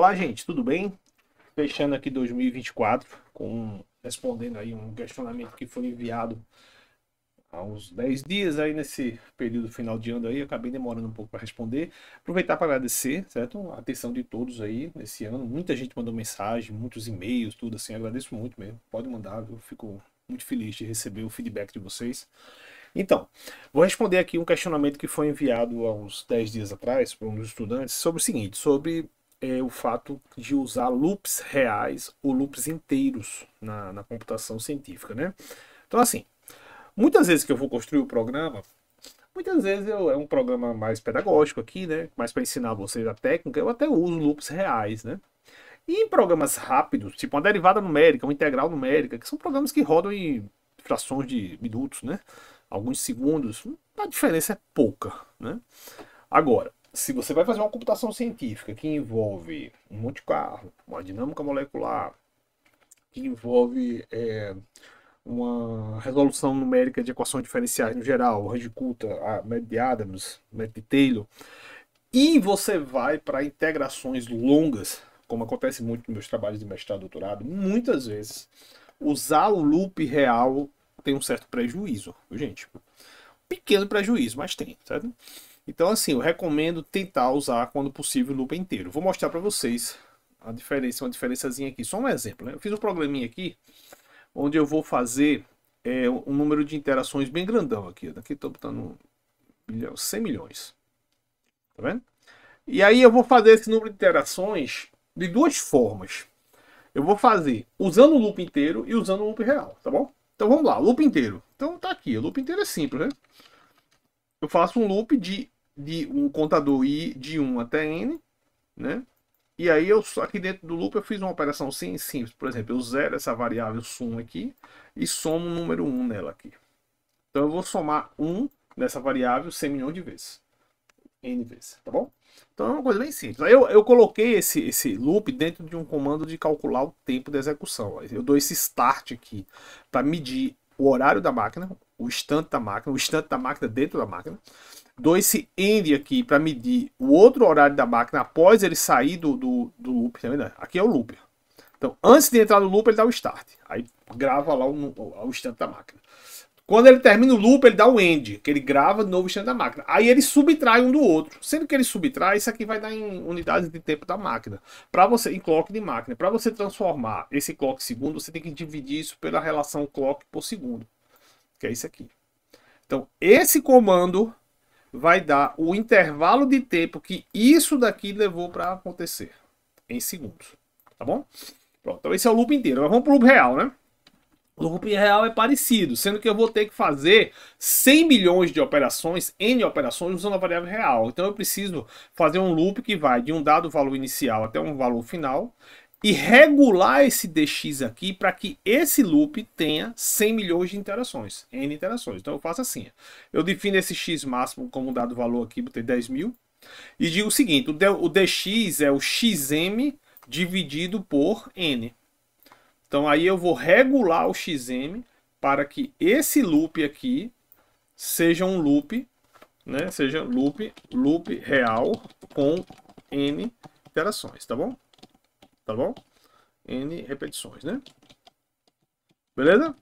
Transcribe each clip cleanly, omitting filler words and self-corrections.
Olá, gente, tudo bem? Fechando aqui 2024, respondendo aí um questionamento que foi enviado há uns 10 dias aí nesse período final de ano aí, eu acabei demorando um pouco para responder. Aproveitar para agradecer, certo? A atenção de todos aí nesse ano. Muita gente mandou mensagem, muitos e-mails, tudo assim, agradeço muito mesmo. Pode mandar, eu fico muito feliz de receber o feedback de vocês. Então, vou responder aqui um questionamento que foi enviado há uns 10 dias atrás por um dos estudantes sobre o seguinte, sobre o fato de usar loops reais ou loops inteiros na computação científica, né? Então, assim, muitas vezes que eu vou construir o programa, muitas vezes é um programa mais pedagógico aqui, né? Mais para ensinar vocês a técnica, eu até uso loops reais, né? E em programas rápidos, tipo uma derivada numérica, uma integral numérica, que são programas que rodam em frações de minutos, né? Alguns segundos, a diferença é pouca, né? Agora, se você vai fazer uma computação científica que envolve um Monte Carlo, uma dinâmica molecular, que envolve uma resolução numérica de equações diferenciais no geral, o Range-Coulter, a método de Adams, método de Taylor, e você vai para integrações longas, como acontece muito nos meus trabalhos de mestrado e doutorado, muitas vezes usar o loop real tem um certo prejuízo, gente. Pequeno prejuízo, mas tem, certo? Então, assim, eu recomendo tentar usar, quando possível, o loop inteiro. Vou mostrar para vocês a diferença, uma diferençazinha aqui. Só um exemplo, né? Eu fiz um programinha aqui, onde eu vou fazer um número de interações bem grandão aqui. Daqui estou botando 100 milhões. Tá vendo? E aí eu vou fazer esse número de interações de duas formas. Eu vou fazer usando o loop inteiro e usando o loop real, tá bom? Então vamos lá, loop inteiro. Então tá aqui, o loop inteiro é simples, né? Eu faço um loop de um contador i de 1 até n, né? E aí eu aqui dentro do loop eu fiz uma operação simples. Por exemplo, eu zero essa variável sum aqui e somo o número 1 nela aqui. Então eu vou somar 1 nessa variável 100 milhões de vezes. N vezes, tá bom? Então é uma coisa bem simples. Aí eu coloquei esse loop dentro de um comando de calcular o tempo de execução. Eu dou esse start aqui para medir o horário da máquina, o instante da máquina dentro da máquina. Dou esse end aqui para medir o outro horário da máquina após ele sair do loop. Tá vendo? Aqui é o loop. Então, antes de entrar no loop, ele dá o start. Aí grava lá o instante da máquina. Quando ele termina o loop, ele dá o end, que ele grava de novo o instante da máquina. Aí ele subtrai um do outro. Sendo que ele subtrai, isso aqui vai dar em unidades de tempo da máquina. Para você, em clock de máquina. Para você transformar esse clock segundo, você tem que dividir isso pela relação clock por segundo. Que é isso aqui. Então, esse comando vai dar o intervalo de tempo que isso daqui levou para acontecer em segundos, tá bom? Pronto, então esse é o loop inteiro. Agora vamos para o loop real, né? O loop real é parecido, sendo que eu vou ter que fazer 100 milhões de operações, N operações, usando a variável real. Então eu preciso fazer um loop que vai de um dado valor inicial até um valor final e regular esse dx aqui para que esse loop tenha 100 milhões de interações, N interações. Então eu faço assim, eu defino esse x máximo como dado valor aqui, botei 10 mil, e digo o seguinte, o dx é o xm dividido por n. Então aí eu vou regular o xm para que esse loop aqui seja um loop, né? Seja loop real com n interações, tá bom? Tá bom? N repetições, né? Beleza?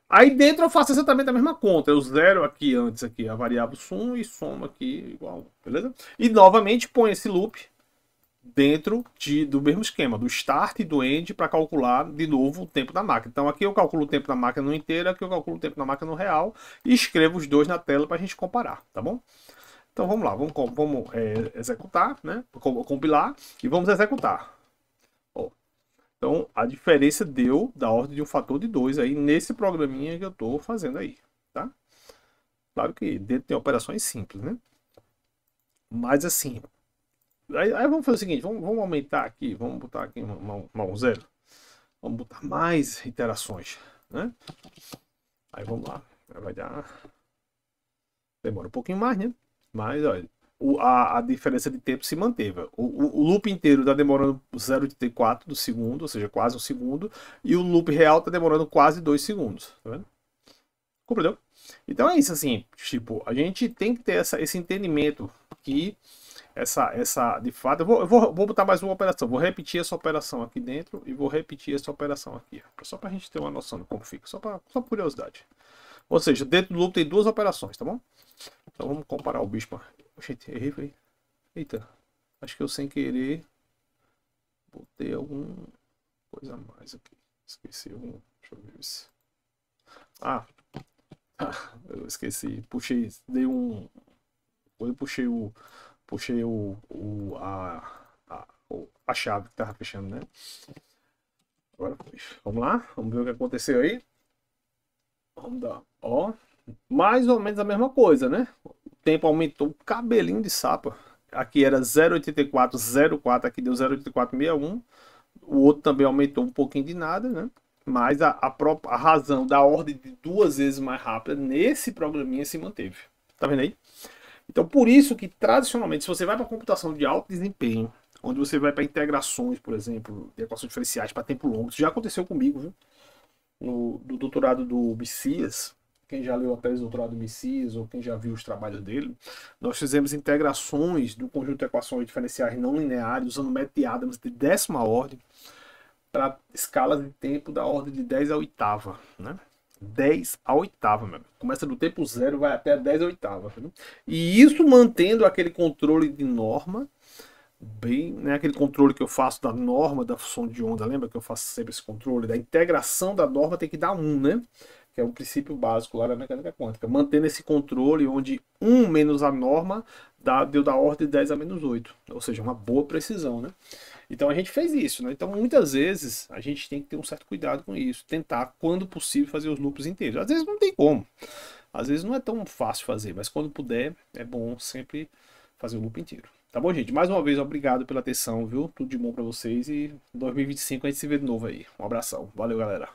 Aí dentro eu faço exatamente a mesma conta. Eu zero aqui antes aqui a variável sum e somo aqui igual, beleza? E novamente põe esse loop dentro do mesmo esquema, do start e do end, para calcular de novo o tempo da máquina. Então aqui eu calculo o tempo da máquina no inteiro, aqui eu calculo o tempo da máquina no real e escrevo os dois na tela para a gente comparar, tá bom? Então vamos lá, vamos executar, né? Compilar e vamos executar. Ó, então a diferença deu da ordem de um fator de 2 aí nesse programinha que eu estou fazendo aí, tá? Claro que dentro tem operações simples, né? Mas assim, aí vamos fazer o seguinte, vamos aumentar aqui, vamos botar aqui um zero. Vamos botar mais iterações, né? Aí vamos lá, vai dar... Demora um pouquinho mais, né? Mas, olha, a diferença de tempo se manteve. O loop inteiro está demorando 0,84 do segundo, ou seja, quase um segundo. E o loop real está demorando quase 2 segundos, tá vendo? Compreendeu? Então é isso, assim, tipo, a gente tem que ter esse entendimento que de fato, eu vou botar mais uma operação. Vou repetir essa operação aqui dentro e vou repetir essa operação aqui. Só pra gente ter uma noção de como fica. Só por curiosidade. Ou seja, dentro do loop tem duas operações, tá bom? Então vamos comparar o bicho. Gente, errei, foi. Eita. Acho que eu sem querer botei alguma coisa a mais aqui. Esqueci um. Deixa eu ver isso. Ah, eu esqueci. Puxei, dei um. Eu puxei a chave que tava fechando, né? Agora foi. Vamos lá, vamos ver o que aconteceu aí. Vamos dar, ó, mais ou menos a mesma coisa, né? O tempo aumentou o cabelinho de sapa. Aqui era 0,8404, aqui deu 0,8461. O outro também aumentou um pouquinho de nada, né? Mas a razão da ordem de 2 vezes mais rápida nesse programinha se manteve. Tá vendo aí? Então, por isso que, tradicionalmente, se você vai para computação de alto desempenho, onde você vai para integrações, por exemplo, de equações diferenciais para tempo longo, isso já aconteceu comigo, viu? Do doutorado do Messias, quem já leu a tese do doutorado do Messias, ou quem já viu os trabalhos dele, nós fizemos integrações do conjunto de equações diferenciais não lineares, usando método de Adams de 10ª ordem, para escalas de tempo da ordem de 10 à oitava, né? 10 à oitava, meu amigo. Começa do tempo zero, vai até 10 à oitava. Viu? E isso mantendo aquele controle de norma, bem, né? Aquele controle que eu faço da norma da função de onda, lembra que eu faço sempre esse controle? Da integração da norma tem que dar 1, né? Que é o princípio básico lá da mecânica quântica. Mantendo esse controle onde 1 menos a norma deu da ordem de 10 a menos 8. Ou seja, uma boa precisão, né? Então a gente fez isso, né? Então muitas vezes a gente tem que ter um certo cuidado com isso, tentar, quando possível, fazer os loops inteiros. Às vezes não tem como, às vezes não é tão fácil fazer, mas quando puder, é bom sempre fazer o loop inteiro. Tá bom, gente? Mais uma vez, obrigado pela atenção, viu? Tudo de bom pra vocês e em 2025 a gente se vê de novo aí. Um abração. Valeu, galera.